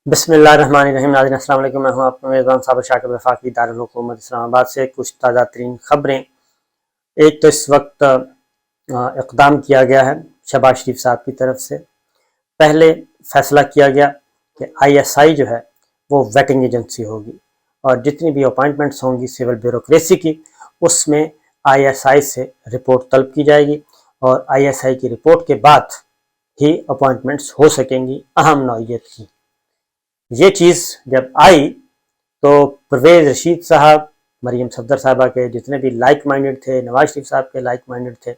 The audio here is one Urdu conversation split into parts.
بسم اللہ الرحمن الرحیم۔ ناظرین السلام علیکم، میں ہوں آپ کا میزبان صابر شاکر وفاقی دارالحکومت اسلام آباد سے۔ کچھ تازہ ترین خبریں۔ ایک تو اس وقت اقدام کیا گیا ہے شہباز شریف صاحب کی طرف سے۔ پہلے فیصلہ کیا گیا کہ آئی ایس آئی جو ہے وہ ویٹنگ ایجنسی ہوگی، اور جتنی بھی اپوائنٹمنٹس ہوں گی سول بیوروکریسی کی، اس میں آئی ایس آئی سے رپورٹ طلب کی جائے گی، اور آئی ایس آئی کی رپورٹ کے بعد ہی اپوائنٹمنٹس ہو سکیں گی اہم نوعیت کی۔ یہ چیز جب آئی تو پرویز رشید صاحب، مریم صفدر صاحبہ کے جتنے بھی لائک مائنڈڈ تھے، نواز شریف صاحب کے لائک مائنڈڈ تھے،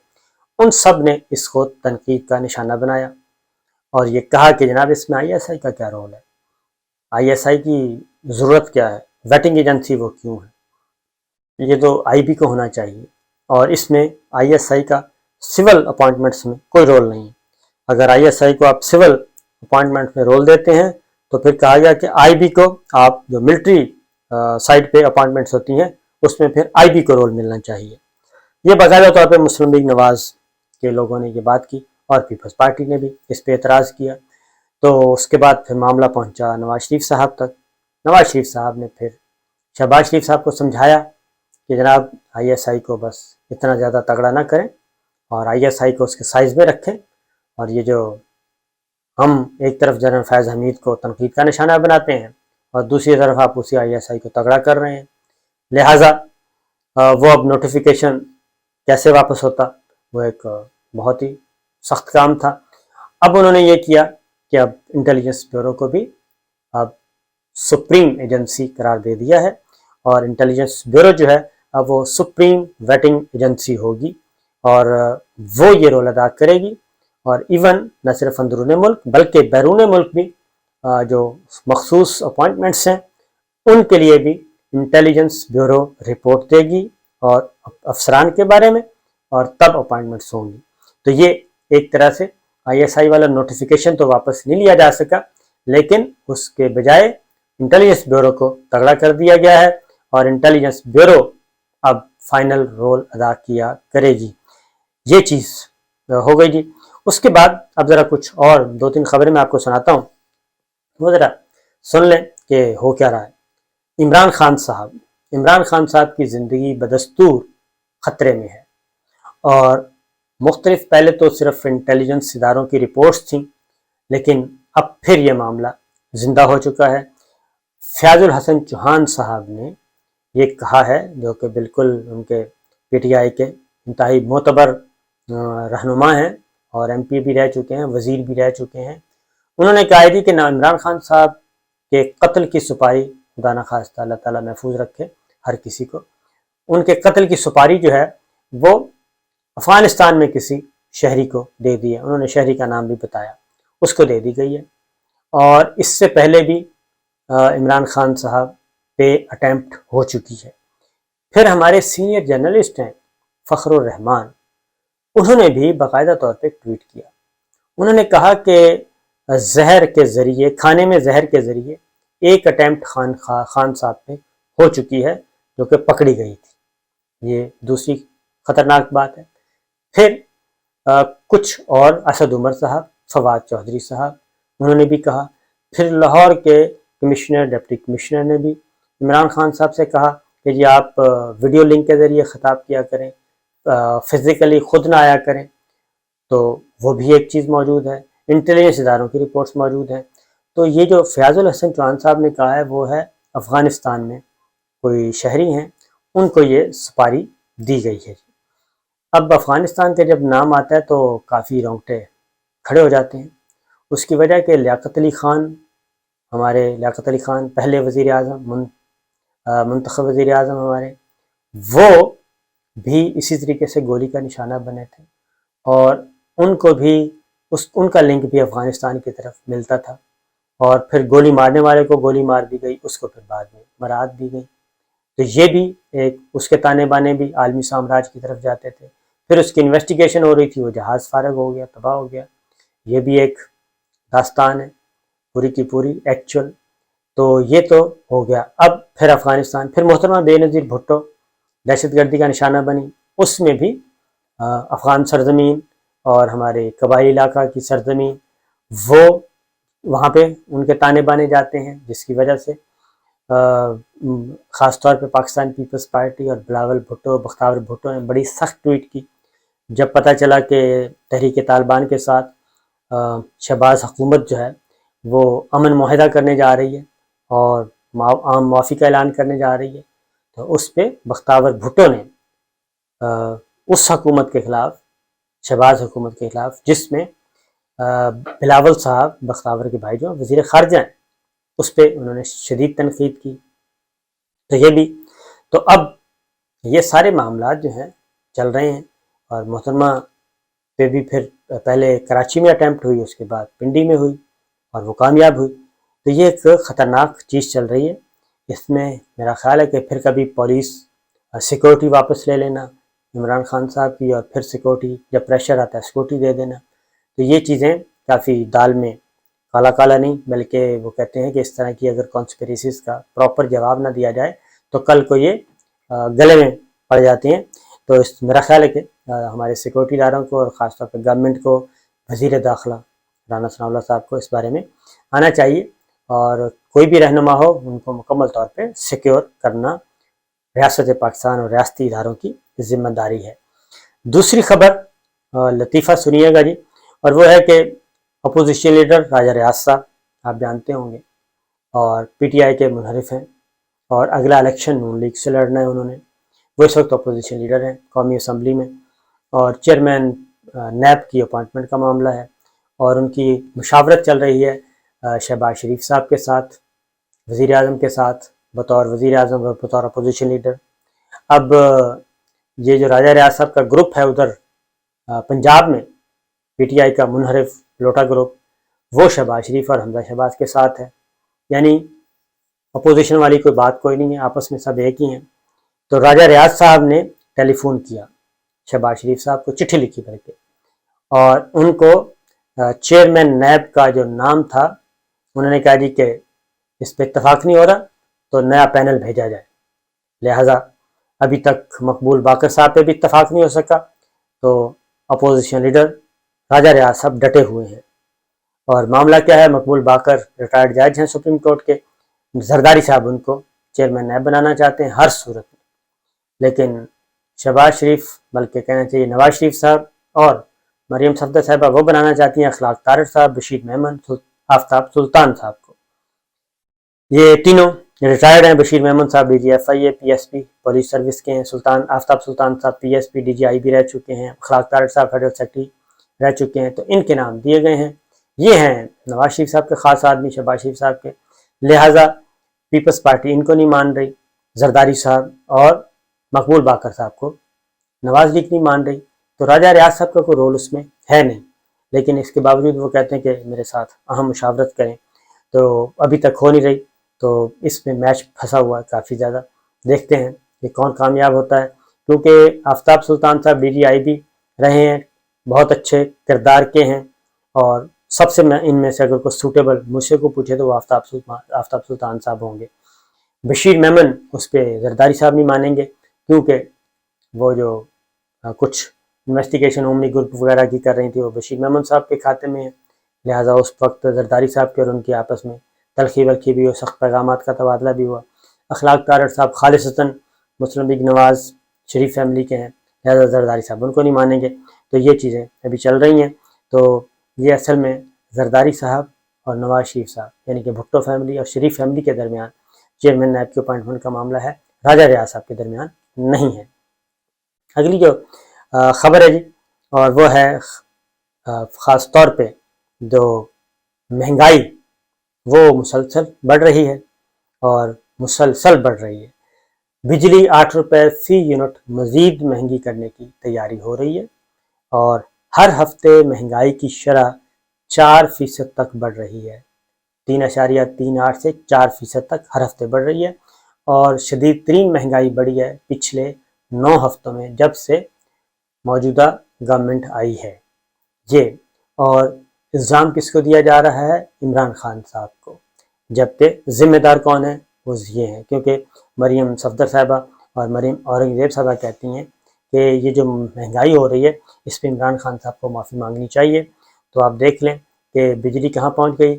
ان سب نے اس کو تنقید کا نشانہ بنایا اور یہ کہا کہ جناب اس میں آئی ایس آئی کا کیا رول ہے، آئی ایس آئی کی ضرورت کیا ہے، ویٹنگ ایجنسی وہ کیوں ہے، یہ تو آئی بی کو ہونا چاہیے، اور اس میں آئی ایس آئی کا سول اپوائنٹمنٹس میں کوئی رول نہیں ہے۔ اگر آئی ایس آئی کو آپ سول اپوائنٹمنٹ میں رول دیتے ہیں تو پھر کہا گیا کہ آئی بی کو آپ جو ملٹری سائٹ پہ اپوائنٹمنٹس ہوتی ہیں اس میں پھر آئی بی کو رول ملنا چاہیے۔ یہ باقاعدہ طور پہ مسلم لیگ نواز کے لوگوں نے یہ بات کی، اور پیپلز پارٹی نے بھی اس پہ اعتراض کیا۔ تو اس کے بعد پھر معاملہ پہنچا نواز شریف صاحب تک۔ نواز شریف صاحب نے پھر شہباز شریف صاحب کو سمجھایا کہ جناب آئی ایس آئی کو بس اتنا زیادہ تگڑا نہ کریں، اور آئی ایس آئی کو اس کے سائز میں رکھیں، اور یہ جو ہم ایک طرف جنرل فیض حمید کو تنقید کا نشانہ بناتے ہیں اور دوسری طرف آپ اسی آئی ایس آئی کو تگڑا کر رہے ہیں، لہٰذا وہ اب نوٹیفیکیشن کیسے واپس ہوتا، وہ ایک بہت ہی سخت کام تھا۔ اب انہوں نے یہ کیا کہ اب انٹیلیجنس بیورو کو بھی اب سپریم ایجنسی قرار دے دیا ہے، اور انٹیلیجنس بیورو جو ہے اب وہ سپریم ویٹنگ ایجنسی ہوگی، اور وہ یہ رول ادا کرے گی، اور ایون نہ صرف اندرون ملک بلکہ بیرون ملک بھی جو مخصوص اپوائنٹمنٹس ہیں ان کے لیے بھی انٹیلیجنس بیورو رپورٹ دے گی اور افسران کے بارے میں، اور تب اپوائنٹمنٹس ہوں گی۔ تو یہ ایک طرح سے آئی ایس آئی والا نوٹیفیکیشن تو واپس نہیں لیا جا سکا، لیکن اس کے بجائے انٹیلیجنس بیورو کو تگڑا کر دیا گیا ہے، اور انٹیلیجنس بیورو اب فائنل رول ادا کیا کرے گی۔ یہ چیز ہو گئی جی۔ اس کے بعد اب ذرا کچھ اور دو تین خبریں میں آپ کو سناتا ہوں، وہ ذرا سن لیں کہ ہو کیا رہا ہے۔ عمران خان صاحب کی زندگی بدستور خطرے میں ہے، اور مختلف پہلے تو صرف انٹیلیجنس اداروں کی رپورٹس تھیں، لیکن اب پھر یہ معاملہ زندہ ہو چکا ہے۔ فیاض الحسن چوہان صاحب نے یہ کہا ہے، جو کہ بالکل ان کے پی ٹی آئی کے انتہائی معتبر رہنما ہیں، اور ایم پی بھی رہ چکے ہیں، وزیر بھی رہ چکے ہیں۔ انہوں نے کہا تھی کہ عمران خان صاحب کے قتل کی سپاری، خدا نخواستہ اللہ تعالیٰ محفوظ رکھے ہر کسی کو، ان کے قتل کی سپاری جو ہے وہ افغانستان میں کسی شہری کو دے دی ہے، انہوں نے شہری کا نام بھی بتایا، اس کو دے دی گئی ہے۔ اور اس سے پہلے بھی عمران خان صاحب پہ اٹیمپٹ ہو چکی ہے۔ پھر ہمارے سینئر جرنلسٹ ہیں فخر الرحمان، انہوں نے بھی باقاعدہ طور پہ ٹویٹ کیا۔ انہوں نے کہا کہ زہر کے ذریعے، کھانے میں زہر کے ذریعے ایک اٹیمپٹ خان صاحب پہ ہو چکی ہے، جو کہ پکڑی گئی تھی۔ یہ دوسری خطرناک بات ہے۔ پھر کچھ اور اسد عمر صاحب، فواد چودھری صاحب، انہوں نے بھی کہا۔ پھر لاہور کے کمشنر، ڈپٹی کمشنر نے بھی عمران خان صاحب سے کہا کہ جی آپ ویڈیو لنک کے ذریعے خطاب کیا کریں، فزیکلی خود نہ آیا کریں۔ تو وہ بھی ایک چیز موجود ہے۔ انٹیلیجنس اداروں کی رپورٹس موجود ہیں۔ تو یہ جو فیاض الحسن چوہان صاحب نے کہا ہے وہ ہے افغانستان میں کوئی شہری ہیں، ان کو یہ سپاری دی گئی ہے۔ اب افغانستان کے جب نام آتا ہے تو کافی رونگٹے کھڑے ہو جاتے ہیں۔ اس کی وجہ کہ لیاقت علی خان، ہمارے لیاقت علی خان پہلے وزیر اعظم، منتخب وزیر اعظم ہمارے، وہ بھی اسی طریقے سے گولی کا نشانہ بنے تھے، اور ان کو بھی ان کا لنک بھی افغانستان کی طرف ملتا تھا، اور پھر گولی مارنے والے کو گولی مار دی گئی، اس کو پھر بعد میں برات دی گئی۔ تو یہ بھی ایک، اس کے تانے بانے بھی عالمی سامراج کی طرف جاتے تھے۔ پھر اس کی انویسٹیگیشن ہو رہی تھی، وہ جہاز فارغ ہو گیا، تباہ ہو گیا۔ یہ بھی ایک داستان ہے پوری کی پوری ایکچول۔ تو یہ تو ہو گیا۔ اب پھر افغانستان، پھر محترمہ بے نظیر بھٹو دہشت گردی کا نشانہ بنی، اس میں بھی افغان سرزمین اور ہمارے قبائلی علاقہ کی سرزمین، وہ وہاں پہ ان کے تانے بانے جاتے ہیں، جس کی وجہ سے خاص طور پہ پاکستان پیپلز پارٹی اور بلاول بھٹو، بختیار بھٹو نے بڑی سخت ٹویٹ کی جب پتہ چلا کہ تحریک طالبان کے ساتھ شہباز حکومت جو ہے وہ امن معاہدہ کرنے جا رہی ہے اور عام معافی کا اعلان کرنے جا رہی ہے، تو اس پہ بختیار بھٹو نے اس حکومت کے خلاف، شہباز حکومت کے خلاف، جس میں بلاول صاحب بختیار کے بھائی جو وزیر خارجہ ہیں، اس پہ انہوں نے شدید تنقید کی۔ تو یہ بھی، تو اب یہ سارے معاملات جو ہیں چل رہے ہیں، اور محترمہ پہ بھی پھر پہلے کراچی میں اٹیمپٹ ہوئی، اس کے بعد پنڈی میں ہوئی اور وہ کامیاب ہوئی۔ تو یہ ایک خطرناک چیز چل رہی ہے۔ اس میں میرا خیال ہے کہ پھر کبھی پولیس سیکورٹی واپس لے لینا عمران خان صاحب کی، اور پھر سیکورٹی جب پریشر آتا ہے سیکورٹی دے دینا، تو یہ چیزیں کافی دال میں کالا کالا نہیں، بلکہ وہ کہتے ہیں کہ اس طرح کی اگر کانسپیریسیز کا پراپر جواب نہ دیا جائے تو کل کو یہ گلے میں پڑ جاتی ہیں۔ تو میرا خیال ہے کہ ہمارے سیکورٹی اداروں کو اور خاص طور پہ گورنمنٹ کو، وزیر داخلہ رانا ثناء اللہ صاحب کو اس بارے میں آنا چاہیے، اور کوئی بھی رہنما ہو ان کو مکمل طور پہ سیکیور کرنا ریاست پاکستان اور ریاستی اداروں کی ذمہ داری ہے۔ دوسری خبر لطیفہ سنیے گا جی، اور وہ ہے کہ اپوزیشن لیڈر راجہ ریاض صاحب، آپ جانتے ہوں گے، اور پی ٹی آئی کے منحرف ہیں، اور اگلا الیکشن نون لیگ سے لڑنا ہے انہوں نے۔ وہ اس وقت اپوزیشن لیڈر ہیں قومی اسمبلی میں، اور چیئرمین نیب کی اپوائنٹمنٹ کا معاملہ ہے، اور ان کی مشاورت چل رہی ہے شہباز شریف صاحب کے ساتھ، وزیر اعظم کے ساتھ، بطور وزیر اعظم اور بطور اپوزیشن لیڈر۔ اب یہ جو راجہ ریاض صاحب کا گروپ ہے ادھر پنجاب میں، پی ٹی آئی کا منحرف لوٹا گروپ، وہ شہباز شریف اور حمزہ شہباز کے ساتھ ہے، یعنی اپوزیشن والی کوئی بات کوئی نہیں ہے، آپس میں سب ایک ہی ہیں۔ تو راجہ ریاض صاحب نے ٹیلی فون کیا شہباز شریف صاحب کو، چٹھی لکھی بلکہ، اور ان کو چیئرمین نیب کا جو نام تھا، انہوں نے کہا جی کہ اس پہ اتفاق نہیں ہو رہا تو نیا پینل بھیجا جائے، لہٰذا ابھی تک مقبول باقر صاحب پہ بھی اتفاق نہیں ہو سکا، تو اپوزیشن لیڈر راجہ ریاض صاحب ڈٹے ہوئے ہیں۔ اور معاملہ کیا ہے، مقبول باقر ریٹائرڈ جج ہیں سپریم کورٹ کے، زرداری صاحب ان کو چیئرمین نیب بنانا چاہتے ہیں ہر صورت میں، لیکن شہباز شریف، بلکہ کہنا چاہیے نواز شریف صاحب اور مریم صفدر صاحبہ، وہ بنانا چاہتی ہیں اخلاق طارڑ صاحب، بشیر میمن، آفتاب سلطان صاحب کو۔ یہ تینوں ریٹائرڈ ہیں، بشیر میمن صاحب D G F I A P S P police service کے ہیں، آفتاب سلطان صاحب پی ایس پی ڈی جی آئی بھی رہ چکے ہیں، اخلاق طارڑ صاحب فیڈرل سیکرٹری رہ چکے ہیں، تو ان کے نام دیے گئے ہیں۔ یہ ہیں نواز شریف صاحب کے خاص آدمی، شہباز شریف صاحب کے، لہٰذا پیپلز پارٹی ان کو نہیں مان رہی، زرداری صاحب اور مقبول باقر صاحب کو نواز لیگ نہیں مان رہی، تو راجہ ریاض صاحب کا کوئی رول اس میں ہے نہیں، لیکن اس کے باوجود وہ کہتے ہیں کہ میرے ساتھ اہم مشاورت کریں، تو ابھی تک ہو نہیں رہی، تو اس میں میچ پھنسا ہوا ہے کافی زیادہ۔ دیکھتے ہیں کہ کون کامیاب ہوتا ہے، کیونکہ آفتاب سلطان صاحب ڈی جی آئی بھی رہے ہیں، بہت اچھے کردار کے ہیں، اور سب سے ان میں سے اگر کوئی سوٹیبل مجھ سے کو پوچھے تو وہ آفتاب سلطان صاحب ہوں گے۔ بشیر میمن اس پہ زرداری صاحب نہیں مانیں گے، کیونکہ وہ جو کچھ انویسٹیگیشن اومنی گروپ وغیرہ کی کر رہی تھی وہ بشیر میمن صاحب کے کھاتے میں ہے، لہٰذا اس وقت زرداری صاحب کے اور ان کی آپس میں تلخی ولخی بھی ہو، سخت پیغامات کا تبادلہ بھی ہوا۔ اخلاق طارڑ صاحب خالصتاً مسلم لیگ نواز شریف فیملی کے ہیں، لہٰذا زرداری صاحب ان کو نہیں مانیں گے، تو یہ چیزیں ابھی چل رہی ہیں۔ تو یہ اصل میں زرداری صاحب اور نواز شریف صاحب، یعنی کہ بھٹو فیملی اور شریف فیملی کے درمیان چیئرمین نیب کی اپوائنٹمنٹ کا معاملہ ہے، راجہ ریاض صاحب کے درمیان نہیں ہے۔ اگلی جو خبر ہے جی، اور وہ ہے خاص طور پہ جو مہنگائی وہ مسلسل بڑھ رہی ہے، اور مسلسل بڑھ رہی ہے۔ بجلی 8 روپے فی یونٹ مزید مہنگی کرنے کی تیاری ہو رہی ہے، اور ہر ہفتے مہنگائی کی شرح 4% تک بڑھ رہی ہے، 3.38 سے 4% تک ہر ہفتے بڑھ رہی ہے، اور شدید ترین مہنگائی بڑھی ہے پچھلے 9 ہفتوں میں جب سے موجودہ گورنمنٹ آئی ہے یہ، اور الزام کس کو دیا جا رہا ہے؟ عمران خان صاحب کو، جبکہ ذمہ دار کون ہے؟ وہ یہ ہیں، کیونکہ مریم صفدر صاحبہ اور مریم اورنگزیب صاحبہ کہتی ہیں کہ یہ جو مہنگائی ہو رہی ہے اس پہ عمران خان صاحب کو معافی مانگنی چاہیے۔ تو آپ دیکھ لیں کہ بجلی کہاں پہنچ گئی،